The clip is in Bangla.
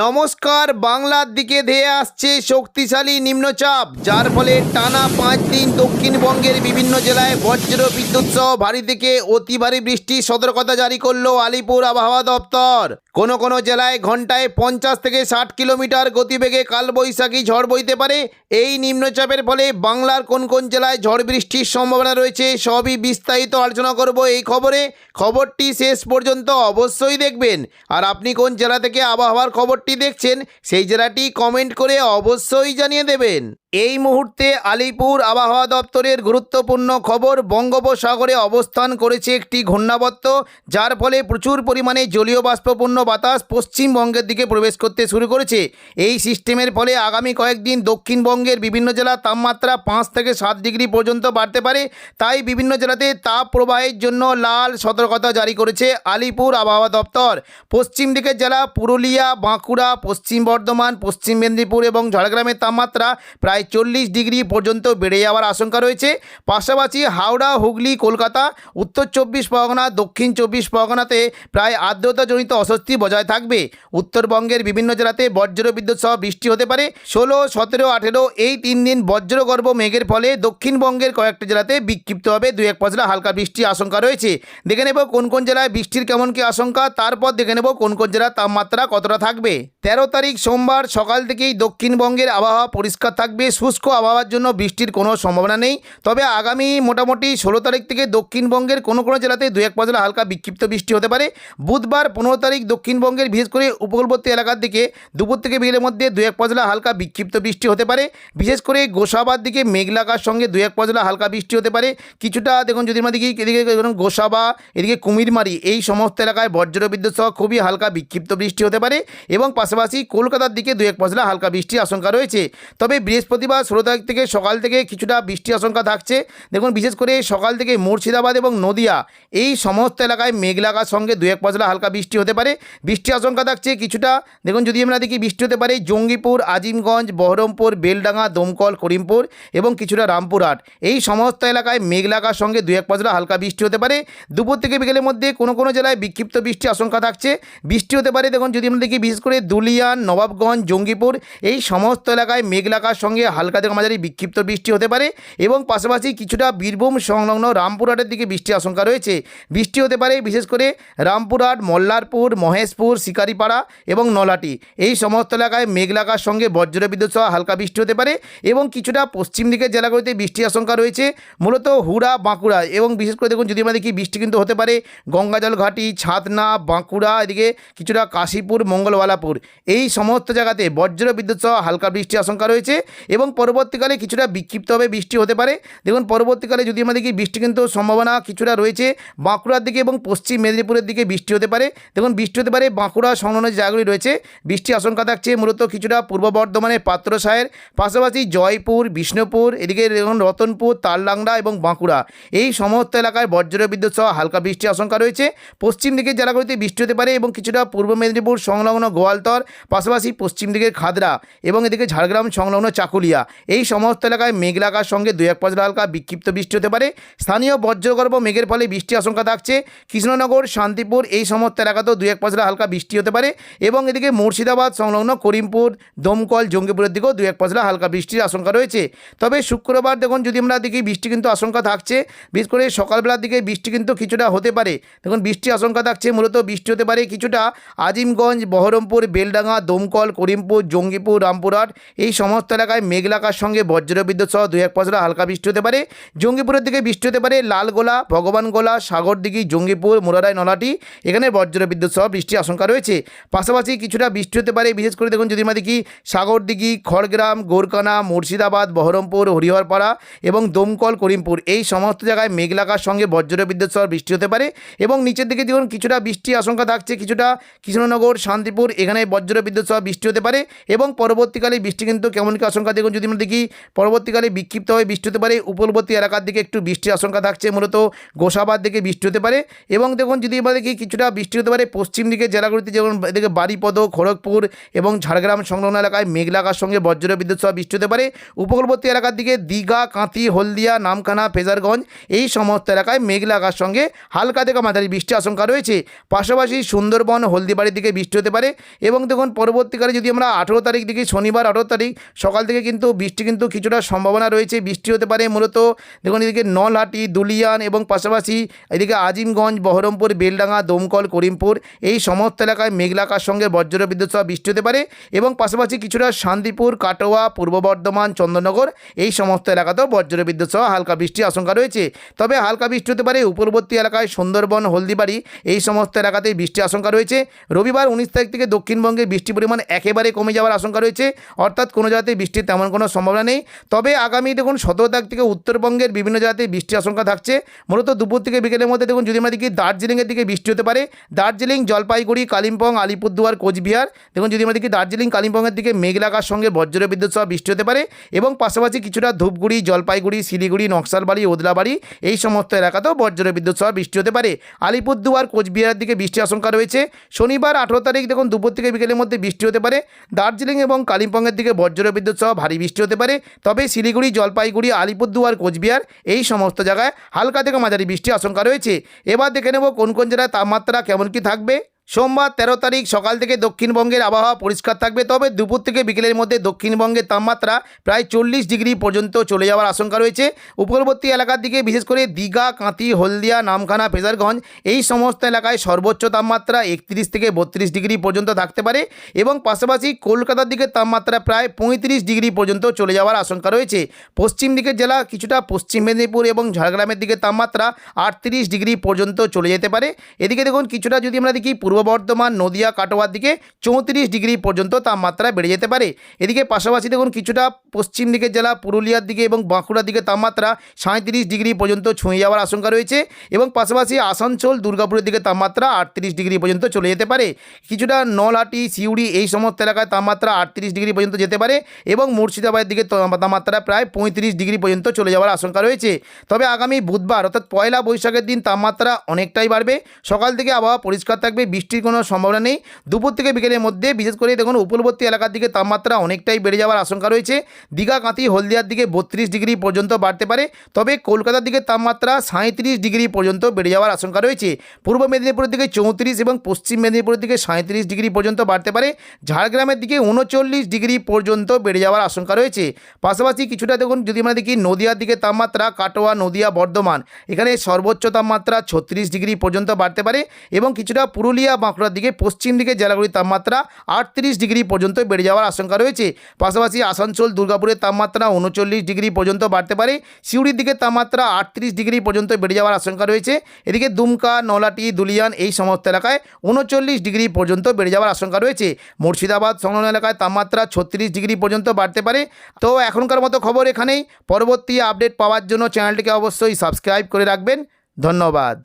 নমস্কার। বাংলার দিকে ধেয়ে আসছে শক্তিশালী নিম্নচাপ, যার ফলে টানা 5 দিন দক্ষিণবঙ্গের বিভিন্ন জেলায় বজ্র বিদ্যুৎ সহ ভারী থেকে অতি ভারী বৃষ্টির সতর্কতা জারি করলো আলিপুর আবহাওয়া দপ্তর। কোনো জেলায় ঘন্টায় 50 থেকে 60 কিলোমিটার গতিবেগে কালবৈশাখী ঝড় বইতে পারে। এই নিম্নচাপের ফলে বাংলার কোন জেলায় ঝড় বৃষ্টির সম্ভাবনা রয়েছে সবই বিস্তারিত আলোচনা করব এই খবরটি শেষ পর্যন্ত অবশ্যই দেখবেন। আর আপনি কোন জেলা থেকে আবহাওয়ার খবরটি দেখছেন সেই জেলাটি কমেন্ট করে অবশ্যই জানিয়ে দেবেন। এই মুহূর্তে আলিপুর আবহাওয়া দপ্তরের গুরুত্বপূর্ণ খবর, বঙ্গোপসাগরে অবস্থান করেছে একটি ঘূর্ণাবর্ত, যার ফলে প্রচুর পরিমাণে জলীয় বাষ্পপূর্ণ বাতাস পশ্চিমবঙ্গের দিকে প্রবেশ করতে শুরু করেছে। এই সিস্টেমের ফলে আগামী কয়েকদিন দক্ষিণবঙ্গের বিভিন্ন জেলার তাপমাত্রা 5 থেকে 7 ডিগ্রি পর্যন্ত বাড়তে পারে। তাই বিভিন্ন জেলাতে তাপ প্রবাহের জন্য লাল সতর্কতা জারি করেছে আলিপুর আবহাওয়া দপ্তর। পশ্চিম দিকের জেলা পুরুলিয়া, বাঁকুড়া, পশ্চিম বর্ধমান, পশ্চিম মেদিনীপুর এবং ঝাড়গ্রামের তাপমাত্রা প্রায় 40 ডিগ্রি পর্যন্ত বেড়ে যাওয়ার আশঙ্কা রয়েছে। পাশাপাশি হাওড়া, হুগলি, কলকাতা, উত্তর 24 পরগনা, দক্ষিণ 24 পরগনাতে প্রায় আর্দ্রতাজনিত অস্বস্তি বজায় থাকবে। উত্তরবঙ্গের বিভিন্ন জেলাতে বজ্র বিদ্যুৎ সহ বৃষ্টি হতে পারে। 16, 17, 18 এই 3 দিন বজ্রগর্ভ মেঘের ফলে দক্ষিণবঙ্গের কয়েকটি জেলাতে বিক্ষিপ্তভাবে 2-1 পশলা হালকা বৃষ্টির আশঙ্কা রয়েছে। দেখে নেব কোন জেলায় বৃষ্টির কেমন কি আশঙ্কা, তারপর দেখে নেব কোন জেলার তাপমাত্রা কতটা থাকবে। 13 তারিখ সোমবার সকাল থেকেই দক্ষিণবঙ্গের আবহাওয়া পরিষ্কার থাকবে। শুষ্ক আবহাওয়ার জন্য বৃষ্টির কোনো সম্ভাবনা নেই। তবে আগামী মোটামুটি 16 তারিখ থেকে দক্ষিণবঙ্গের কোনো জেলাতে 2-1 পশলা হালকা বিক্ষিপ্ত বৃষ্টি হতে পারে। বুধবার 15 তারিখ দক্ষিণবঙ্গের বিশেষ করে উপকূলবর্তী এলাকার দিকে দুপুর থেকে বিকেলের মধ্যে 2-1 পশলা হালকা বিক্ষিপ্ত বৃষ্টি হতে পারে। বিশেষ করে গোসাবার দিকে মেঘলাকার সঙ্গে 2-1 পশলা হালকা বৃষ্টি হতে পারে। কিছুটা দেখুন, যদি আমরা দেখি এদিকে গোসাবা, এদিকে কুমিরমারি এই সমস্ত এলাকায় বজ্র বিদ্যুৎ সহ খুবই হালকা বিক্ষিপ্ত বৃষ্টি হতে পারে এবং পাশাপাশি কলকাতার দিকে 2-1 পশলা হালকা বৃষ্টির আশঙ্কা রয়েছে। তবে বৃহস্পতিবার 16 তারিখ থেকে সকাল থেকে কিছুটা বৃষ্টির আশঙ্কা থাকছে। দেখুন, বিশেষ করে সকাল থেকে মুর্শিদাবাদ এবং নদিয়া এই সমস্ত এলাকায় মেঘলাকার সঙ্গে 2-1 পশলা হালকা বৃষ্টি হতে পারে। বৃষ্টির আশঙ্কা থাকছে কিছুটা। দেখুন, যদি আমরা দেখি বৃষ্টি হতে পারে জঙ্গিপুর, আজিমগঞ্জ, বহরমপুর, বেলডাঙ্গা, দমকল, করিমপুর এবং কিছুটা রামপুরহাট এই সমস্ত এলাকায় মেঘলাকার সঙ্গে 2-1 পশলা হালকা বৃষ্টি হতে পারে। দুপুর থেকে বিকেলের মধ্যে কোনো জেলায় বিক্ষিপ্ত বৃষ্টির আশঙ্কা থাকছে। বৃষ্টি হতে পারে দেখুন, যদি আমরা দেখি বিশেষ করে দুলিয়ান, নবাবগঞ্জ, জঙ্গিপুর এই সমস্ত এলাকায় মেঘলাকার সঙ্গে হালকা থেকে মাঝারি বিক্ষিপ্ত বৃষ্টি হতে পারে এবং পাশাপাশি কিছুটা বীরভূম সংলগ্ন রামপুরহাটের দিকে বৃষ্টির আশঙ্কা রয়েছে। বৃষ্টি হতে পারে বিশেষ করে রামপুরহাট, মল্লারপুর, মহেশপুর, শিকারিপাড়া এবং নলাটি এই সমস্ত এলাকায় মেঘলাকার সঙ্গে বজ্র বিদ্যুৎ সহ হালকা বৃষ্টি হতে পারে এবং কিছুটা পশ্চিম দিকের জেলাগুলিতে বৃষ্টির আশঙ্কা রয়েছে, মূলত হুড়া, বাঁকুড়া এবং বিশেষ করে দেখুন যদি আমরা দেখি বৃষ্টি কিন্তু হতে পারে গঙ্গাজল ঘাটি, ছাতনা, বাঁকুড়া, এদিকে কিছুটা কাশীপুর, মঙ্গলওয়ালাপুর এই সমস্ত জায়গাতে বজ্র বিদ্যুৎ সহ হালকা বৃষ্টির আশঙ্কা রয়েছে এবং পরবর্তীকালে কিছুটা বিক্ষিপ্তভাবে বৃষ্টি হতে পারে। দেখুন, পরবর্তীকালে যদি আমরা দেখি বৃষ্টি কিন্তু সম্ভাবনা কিছুটা রয়েছে বাঁকুড়ার দিকে এবং পশ্চিম মেদিনীপুরের দিকে বৃষ্টি হতে পারে। দেখুন, বৃষ্টি হতে পারে বাঁকুড়া সংলগ্ন যে জায়গাগুলি রয়েছে বৃষ্টির আশঙ্কা থাকছে মূলত কিছুটা পূর্ব বর্ধমানের পাত্রসায়ের, পাশাপাশি জয়পুর, বিষ্ণুপুর, এদিকে দেখুন রতনপুর, তালডাংরা এবং বাঁকুড়া এই সমস্ত এলাকায় বজ্র বিদ্যুৎ সহ হালকা বৃষ্টির আশঙ্কা রয়েছে। পশ্চিম দিকের জেলাগুলিতে বৃষ্টি হতে পারে এবং কিছুটা পূর্ব মেদিনীপুর সংলগ্ন গোয়ালতর, পাশাপাশি পশ্চিম দিকের খাদরা এবং এদিকে ঝাড়গ্রাম সংলগ্ন চাকুলিয়া এই সমস্ত এলাকায় মেঘলাকার সঙ্গে 2-1 পশলা হালকা বিক্ষিপ্ত বৃষ্টি হতে পারে। স্থানীয় বজ্রগর্ভ মেঘের ফলে বৃষ্টির আশঙ্কা থাকছে কৃষ্ণনগর, শান্তিপুর এই সমস্ত এলাকাতেও 2-1 পশলা হালকা বৃষ্টি হতে পারে এবং এদিকে মুর্শিদাবাদ সংলগ্ন করিমপুর, দমকল, জঙ্গিপুরের দিকেও 2-1 পশলা হালকা বৃষ্টির আশঙ্কা রয়েছে। তবে শুক্রবার দেখুন যদি আমরা দেখি বৃষ্টি কিন্তু আশঙ্কা থাকছে, বিশেষ করে সকালবেলার দিকে বৃষ্টি কিন্তু কিছুটা হতে পারে। দেখুন, বৃষ্টির আশঙ্কা থাকছে মূলত বৃষ্টি হতে পারে কিছুটা আজিমগঞ্জ, বহরমপুর, বেলডাঙ্গা, দমকল, করিমপুর, জঙ্গিপুর, রামপুরহাট এই সমস্ত এলাকায় মেঘলাকার সঙ্গে বজ্র বিদ্যুৎ সহ 2-1 পশলা হালকা বৃষ্টি হতে পারে। জঙ্গিপুরের দিকে বৃষ্টি হতে পারে লালগোলা, ভগবানগোলা, সাগরদিঘি, জঙ্গিপুর, মুরারাই, নলাটি এখানে বজ্র বিদ্যুৎ সহ বৃষ্টির আশঙ্কা রয়েছে। পাশাপাশি কিছুটা বৃষ্টি হতে পারে বিশেষ করে দেখুন যদি আমরা দেখি সাগরদিঘি, খড়গ্রাম, গোরকানা, মুর্শিদাবাদ, বহরমপুর, হরিহরপাড়া এবং দমকল, করিমপুর এই সমস্ত জায়গায় মেঘলাকার সঙ্গে বজ্র বিদ্যুৎ সহ বৃষ্টি হতে পারে এবং নিচের দিকে দেখুন কিছুটা বৃষ্টির আশঙ্কা থাকছে কিছুটা কৃষ্ণনগর, শান্তিপুর এখানে বজ্র বিদ্যুৎ সহ বৃষ্টি হতে পারে এবং পরবর্তীকালে বৃষ্টি কিন্তু কেমন কি আশঙ্কা দেখুন যদি আমরা দেখি পরবর্তীকালে বিক্ষিপ্তভাবে বৃষ্টি হতে পারে উপকূলবর্তী এলাকার দিকে একটু বৃষ্টির আশঙ্কা থাকছে মূলত গোসাবার দিকে বৃষ্টি হতে পারে এবং দেখুন যদি আমরা দেখি কিছুটা বৃষ্টি হতে পারে পশ্চিম দিকে জেলাগুলিতে যেমন এদিকে বারিপদ খড়গপুর এবং ঝাড়গ্রাম সংলগ্ন এলাকায় মেঘলা আকাশের সঙ্গে বজ্র বিদ্যুৎ সহ বৃষ্টি হতে পারে উপকূলবর্তী এলাকার দিকে দীঘা কাঁথি হলদিয়া নামখানা ফেজারগঞ্জ এই সমস্ত এলাকায় মেঘলা আকাশের সঙ্গে হালকা থেকে মাঝারি বৃষ্টির আশঙ্কা রয়েছে পাশাপাশি সুন্দরবন হলদিবাড়ির দিকে বৃষ্টি হতে পারে এবং দেখুন পরবর্তীকালে যদি আমরা 18 তারিখ দেখি শনিবার 18 তারিখ সকাল থেকে কিন্তু বৃষ্টি কিন্তু কিছুটা সম্ভাবনা রয়েছে বৃষ্টি হতে পারে মূলত দেখুন এদিকে নলহাটি দুলিয়ান এবং পাশাপাশি এদিকে আজিমগঞ্জ বহরমপুর বেলডাঙ্গা দমকল করিমপুর এই সমস্ত এলাকায় মেঘলা আকাশের সঙ্গে বজ্র বিদ্যুৎ সহ বৃষ্টি হতে পারে এবং পাশাপাশি কিছুটা শান্তিপুর কাটোয়া পূর্ব বর্ধমান চন্দননগর এই সমস্ত এলাকাতেও বজ্র বিদ্যুৎ সহ হালকা বৃষ্টির আশঙ্কা রয়েছে তবে হালকা বৃষ্টি হতে পারে উপকূলবর্তী এলাকায় সুন্দরবন হলদিবাড়ি এই সমস্ত এলাকাতেই বৃষ্টির আশঙ্কা রয়েছে রবিবার 19 তারিখ থেকে দক্ষিণবঙ্গে বৃষ্টির পরিমাণ একেবারে কমে যাওয়ার আশঙ্কা রয়েছে অর্থাৎ কোনো জায়গাতে বৃষ্টির তেমন কোনো সম্ভাবনা নেই তবে আগামী দেখুন 17 তারিখ থেকে উত্তরবঙ্গের বিভিন্ন জায়গাতে বৃষ্টির আশঙ্কা থাকছে মূলত দুপুর থেকে বিকেলের মধ্যে দেখুন যদি আমরা দেখি দার্জিলিংয়ের দিকে বৃষ্টি হতে পারে দার্জিলিং জলপাইগুড়ি কালিম্পং আলিপুরদুয়ার কোচবিহার দেখুন যদি আমরা দেখি দার্জিলিং কালিম্পংয়ের দিকে মেঘলা আকাশের সঙ্গে বজ্র বিদ্যুৎ সহ বৃষ্টি হতে পারে এবং পাশাপাশি কিছুটা ধূপগুড়ি জলপাইগুড়ি শিলিগুড়ি নকশালবাড়ি ওদলাবাড়ি এই সমস্ত এলাকাতেও বজ্র বিদ্যুৎ সহ বৃষ্টি হতে পারে আলিপুরদুয়ার কোচবিহারের দিকে বৃষ্টির আশঙ্কা রয়েছে শনিবার 18 তারিখ দেখুন দুপুর থেকে বিকেলের মধ্যে বৃষ্টি হতে পারে দার্জিলিং এবং কালিম্পংয়ের দিকে বজ্র বিদ্যুৎ সহ ভারী বৃষ্টি হতে পারে তবে শিলিগুড়ি জলপাইগুড়ি আলিপুরদুয়ার কোচবিহার এই সমস্ত জায়গায় হালকা থেকে মাঝারি বৃষ্টির আশঙ্কা রয়েছে এবার দেখে নেব কোন কোন জেলায় তাপমাত্রা কেমন কি থাকবে সোমবার 13 তারিখ সকাল থেকে দক্ষিণবঙ্গের আবহাওয়া পরিষ্কার থাকবে তবে দুপুর থেকে বিকেলের মধ্যে দক্ষিণবঙ্গের তাপমাত্রা প্রায় 40 ডিগ্রি পর্যন্ত চলে যাওয়ার আশঙ্কা রয়েছে উপকূলবর্তী এলাকার দিকে বিশেষ করে দীঘা কাঁথি হলদিয়া নামখানা ফেজারগঞ্জ এই সমস্ত এলাকায় সর্বোচ্চ তাপমাত্রা 31 থেকে 32 ডিগ্রি পর্যন্ত থাকতে পারে এবং পাশাপাশি কলকাতার দিকে তাপমাত্রা প্রায় 35 ডিগ্রি পর্যন্ত চলে যাওয়ার আশঙ্কা রয়েছে পশ্চিম দিকের জেলা কিছুটা পশ্চিম মেদিনীপুর এবং ঝাড়গ্রামের দিকে তাপমাত্রা 38 ডিগ্রি পর্যন্ত চলে যেতে পারে এদিকে দেখুন কিছুটা যদি আমরা দেখি পূর্ব বর্ধমান নদিয়া কাটোয়ার দিকে 34 ডিগ্রি পর্যন্ত তাপমাত্রা বেড়ে যেতে পারে এদিকে পাশাপাশি দেখুন কিছুটা পশ্চিম দিকের জেলা পুরুলিয়ার দিকে এবং বাঁকুড়ার দিকে তাপমাত্রা 37 ডিগ্রি পর্যন্ত ছুঁয়ে যাওয়ার আশঙ্কা রয়েছে এবং পাশাপাশি আসানসোল দুর্গাপুরের দিকে তাপমাত্রা 38 ডিগ্রি পর্যন্ত চলে যেতে পারে কিছুটা নলহাটি সিউড়ি এই সমস্ত এলাকায় তাপমাত্রা 38 ডিগ্রি পর্যন্ত যেতে পারে এবং মুর্শিদাবাদের দিকে তাপমাত্রা প্রায় 35 ডিগ্রি পর্যন্ত চলে যাওয়ার আশঙ্কা রয়েছে তবে আগামী বুধবার অর্থাৎ পয়লা বৈশাখের দিন তাপমাত্রা অনেকটাই বাড়বে সকাল থেকে আবহাওয়া পরিষ্কার থাকবে বৃষ্টির কোনো সম্ভাবনা নেই দুপুর থেকে বিকেলের মধ্যে বিশেষ করে দেখুন উপকূলবর্তী এলাকার দিকে তাপমাত্রা অনেকটাই বেড়ে যাওয়ার আশঙ্কা রয়েছে দীঘা কাঁথি হলদিয়ার দিকে 32 ডিগ্রি পর্যন্ত বাড়তে পারে তবে কলকাতার দিকে তাপমাত্রা 37 ডিগ্রি পর্যন্ত বেড়ে যাওয়ার আশঙ্কা রয়েছে পূর্ব মেদিনীপুরের দিকে 34 এবং পশ্চিম মেদিনীপুরের দিকে 37 ডিগ্রি পর্যন্ত বাড়তে পারে ঝাড়গ্রামের দিকে 39 ডিগ্রি পর্যন্ত বেড়ে যাওয়ার আশঙ্কা রয়েছে পাশাপাশি কিছুটা দেখুন যদি আমরা দেখি নদিয়ার দিকে তাপমাত্রা কাটোয়া নদিয়া বর্ধমান এখানে সর্বোচ্চ তাপমাত্রা 36 ডিগ্রি পর্যন্ত বাড়তে পারে এবং কিছুটা পুরুলিয়া বাঁকুড়ার দিকে পশ্চিম দিকে জেলাগুলির তাপমাত্রা 38 ডিগ্রি পর্যন্ত বেড়ে যাওয়ার আশঙ্কা রয়েছে পাশাপাশি আসানসোল দুর্গাপুরের তাপমাত্রা 39 ডিগ্রি পর্যন্ত বাড়তে পারে সিউড়ির দিকে তাপমাত্রা 38 ডিগ্রি পর্যন্ত বেড়ে যাওয়ার আশঙ্কা রয়েছে এদিকে দুমকা নলাটি দুলিয়ান এই সমস্ত এলাকায় 39 ডিগ্রি পর্যন্ত বেড়ে যাওয়ার আশঙ্কা রয়েছে মুর্শিদাবাদ সংলগ্ন এলাকায় তাপমাত্রা 36 ডিগ্রি পর্যন্ত বাড়তে পারে তো এখনকার মতো খবর এখানেই পরবর্তী আপডেট পাওয়ার জন্য চ্যানেলটিকে অবশ্যই সাবস্ক্রাইব করে রাখবেন ধন্যবাদ।